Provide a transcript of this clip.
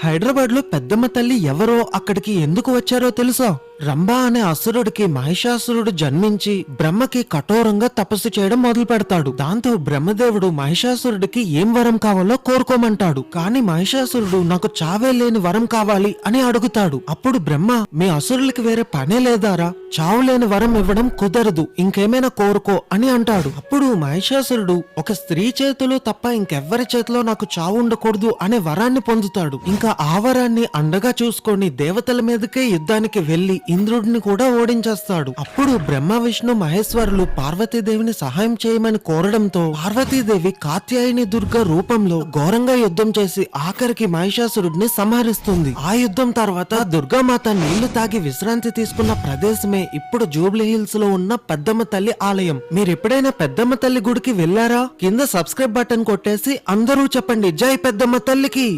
హైదరాబాద్ లో పెద్దమ్మ తల్లి ఎవరో అక్కడికి ఎందుకు వచ్చారో తెలుసా? రంభ అనే అసురుడికి మహిషాసురుడు జన్మించి బ్రహ్మకి కఠోరంగా తపస్సు చేయడం మొదలు పెడతాడు. దాంతో బ్రహ్మదేవుడు మహిషాసురుడికి ఏం వరం కావాలో కోరుకోమంటాడు. కానీ మహిషాసురుడు నాకు చావే లేని వరం కావాలి అని అడుగుతాడు. అప్పుడు బ్రహ్మ, మీ అసురులకి వేరే పనే లేదారా? చావు లేని వరం ఇవ్వడం కుదరదు, ఇంకేమైనా కోరుకో అని అంటాడు. అప్పుడు మహిషాసురుడు ఒక స్త్రీ చేతిలో తప్ప ఇంకెవ్వరి చేతిలో నాకు చావు ఉండకూడదు అనే వరాన్ని పొందుతాడు. ఇంకా ఆ వరాన్ని అండగా చూసుకొని దేవతల మీదకే యుద్ధానికి వెళ్లి ఇంద్రుడిని కూడా ఓడించేస్తాడు. అప్పుడు బ్రహ్మ విష్ణు మహేశ్వరులు పార్వతీదేవిని సహాయం చేయమని కోరడంతో పార్వతీదేవి కాత్యాయని దుర్గ రూపంలో ఘోరంగా యుద్ధం చేసి ఆఖరికి మహిషాసురుడిని సంహరిస్తుంది. ఆ యుద్ధం తర్వాత దుర్గామాత నీళ్లు తాగి విశ్రాంతి తీసుకున్న ప్రదేశమే ఇప్పుడు జూబ్లీ హిల్స్ లో ఉన్న పెద్దమ్మ తల్లి ఆలయం. మీరు ఎప్పుడైనా పెద్దమ్మ తల్లి గుడికి వెళ్లారా? కింద సబ్స్క్రైబ్ బటన్ కొట్టేసి అందరూ చెప్పండి, జై పెద్దమ్మ తల్లికి.